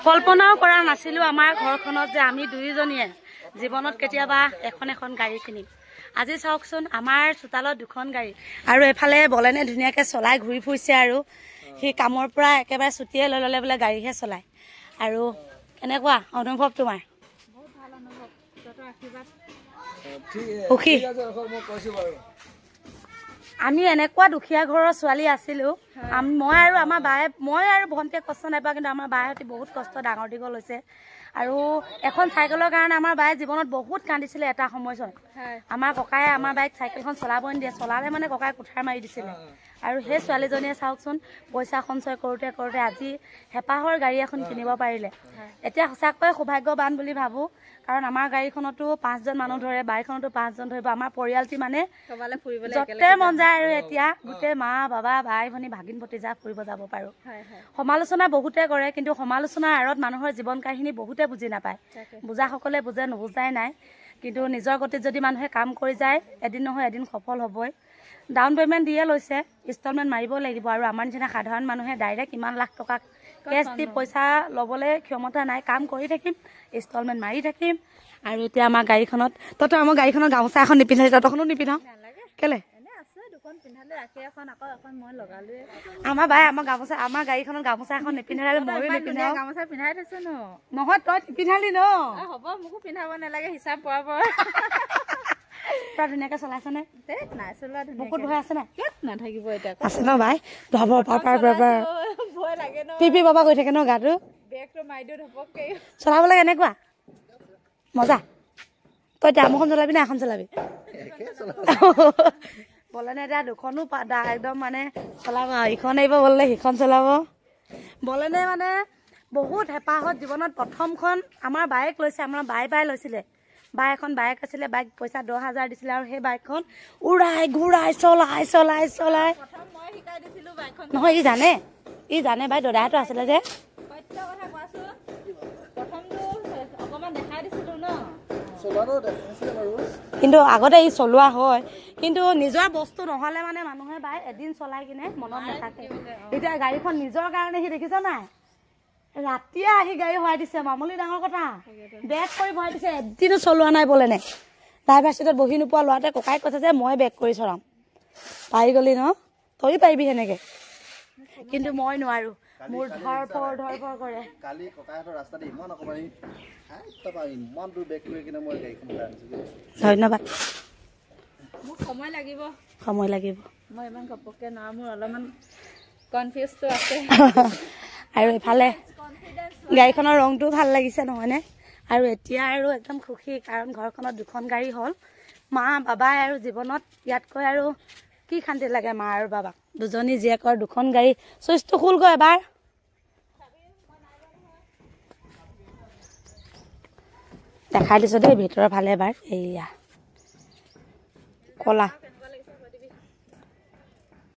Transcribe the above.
কল্পনাও কৰা নাছিলো আমাৰ ঘৰখনত যে আমি দুইজনীয়ে জীৱনত কেতিয়াবা এখন এখন গাড়ী কিনিম। আজি চাওকচোন আমাৰ চোতালত দুখন গাড়ী আৰু এফালে বলেনে ধুনীয়াকৈ চলাই ঘূৰি ফুৰিছে আৰু সি কামৰ পৰা একেবাৰে ছুটিয়ে লৈ ল'লে বোলে গাড়ীহে চলায়। আৰু কেনেকুৱা অনুভৱ তোমাৰ? বহুত ভাল অনুভৱ, তহঁতৰ আশীৰ্বাদ। সুখী। আমি এনেকুৱা দুখীয়া ঘৰৰ ছোৱালী আছিলো, মই আৰু আমাৰ বায়ে, মই আৰু ভণ্টিয়ে কষ্ট নাপাওঁ, কিন্তু আমাৰ বায়েহঁতে বহুত কষ্ট ডাঙৰ দীঘল হৈছে। আৰু এখন চাইকেলৰ কাৰণে আমাৰ বায়ে জীৱনত বহুত কান্দিছিলে এটা সময়ছোৱাত। আমাৰ ককায়ে আমাৰ বায়েক চাইকেলখন চলাব নিদিয়ে, চলালে মানে ককাই কুঠাৰ মাৰি দিছিলে। আৰু সেই ছোৱালীজনীয়ে চাওকচোন পইচা সঞ্চয় কৰোঁতে কৰোঁতে আজি হেঁপাহৰ গাড়ী এখন কিনিব পাৰিলে। এতিয়া সঁচাকৈয়ে সৌভাগ্যৱান বুলি ভাবোঁ, কাৰণ আমাৰ গাড়ীখনতো 5জন মানুহ ধৰে, বাইকখনতো 5জন ধৰিব। আমাৰ পৰিয়ালটি মানে য'তে মন যায় আৰু এতিয়া গোটেই মা বাবা ভাই ভনী ভাগিন ভতিজা ফুৰিব যাব পাৰোঁ। সমালোচনা বহুতে কৰে, কিন্তু সমালোচনাৰ আঁৰত মানুহৰ জীৱন কাহিনী বহুতে বুজি নাপায়। বুজাসকলে বুজে, নুবুজাই নাই। কিন্তু নিজৰ গতিত যদি মানুহে কাম কৰি যায়, এদিন নহয় এদিন সফল হ'বই। ডাউন পে'মেণ্ট দিয়ে লৈছে, ইনষ্টলমেণ্ট মাৰিব লাগিব। আৰু আমাৰ নিচিনা সাধাৰণ মানুহে ডাইৰেক্ট ইমান লাখ টকা কেছ দি পইচা ল'বলৈ ক্ষমতা নাই। কাম কৰি থাকিম, ইনষ্টলমেণ্ট মাৰি থাকিম। আৰু এতিয়া আমাৰ গাড়ীখনত, তহঁতৰ আমাৰ গাড়ীখনত গামোচা এখন নিপিন্ধালি, তহঁতৰখনো নিপিন্ধাও কেলে? আমাৰ বাই আমাৰ গামোচা, আমাৰ গাড়ীখনত গামোচা এখন নিপিন্ধালে ময়ো নিপিন্ধাও। গামোচা পিন্ধাই থৈছো ন। নহয় তই নিপিন্ধালি ন। হ'ব, মোকো পিন্ধাব নালাগে, হিচাপ পোৱাব। তই ধুনীয়াকৈ চলাইছনে? নাই চলোৱা। বুকুত ভয় আছে নাই? নাথাকিব এতিয়া আছে ন বাই? ভয় লাগে ন। পি বাবা কৰি থাকে ন গাটো। বেগটো মাৰি দিওঁ ধপককে। চলাবলৈ কেনেকুৱা মজা? তই এতিয়া আমখন চলাবি নে এখন চলাবি? বলেনে এতিয়া দুখনো একদম মানে চলাব, ইখন আহিব বলে সিখন চলাব। বলেনে মানে বহুত হেঁপাহত জীৱনত প্ৰথমখন আমাৰ বাইক লৈছে, আমাৰ বাই লৈছিলে। বাই এখন বাইক আছিলে, বাইক পইচা 10,000 দিছিলে। আৰু সেই বাইকখন উৰাই ঘূৰাই চলাই চলাই চলাই নহয়, ই জানে বাই দদাহঁতো আছিলে যে। কিন্তু আগতে ই চলোৱা হয়, কিন্তু নিজৰ বস্তু নহ'লে মানে মানুহে বাই এদিন চলাই কিনে মনত নাথাকে। এতিয়া গাড়ীখন নিজৰ কাৰণে সি দেখিছ নাই, ৰাতিয়ে আহি গাড়ী ভৰাই দিছে। মামুলি ডাঙৰ কথা, বেগ কৰি ভৰাই দিছে, এদিনো চলোৱা নাই বলেনে। ড্ৰাইভাৰ চিটত বহি নোপোৱা ল'ৰাটোৱে ককাই কৈছে যে মই বেগ কৰি চলাম। পাৰি গলি ন, তই পাৰিবি সেনেকে, কিন্তু মই নোৱাৰো। মোৰ ধৰফৰ কৰে। কালি ককাহঁতৰ ৰাস্তাতে ইমান অকমানি ইমান দূৰ বেগ কৰি কিনে মই গাড়ীখন উঠাই আনিছো। ধন্যবাদ। মোক সময় লাগিব, মই ইমান ঘপককে নোৱাৰো, মোৰ অলপমান কনফিউজটো আছে। আৰু এফালে গাড়ীখনৰ ৰংটো ভাল লাগিছে নহয়নে? আৰু এতিয়া আৰু একদম সুখী, কাৰণ ঘৰখনত দুখন গাড়ী হ'ল। মা বাবাই আৰু জীৱনত ইয়াতকৈ আৰু কি শান্তি লাগে মা আৰু বাবাক। দুজনী জীয়েকৰ দুখন গাড়ী। চুইচটো খুলগৈ এবাৰ। দেখাই দিছোঁ দেই ভিতৰৰ ফালে এবাৰ। এইয়া কলা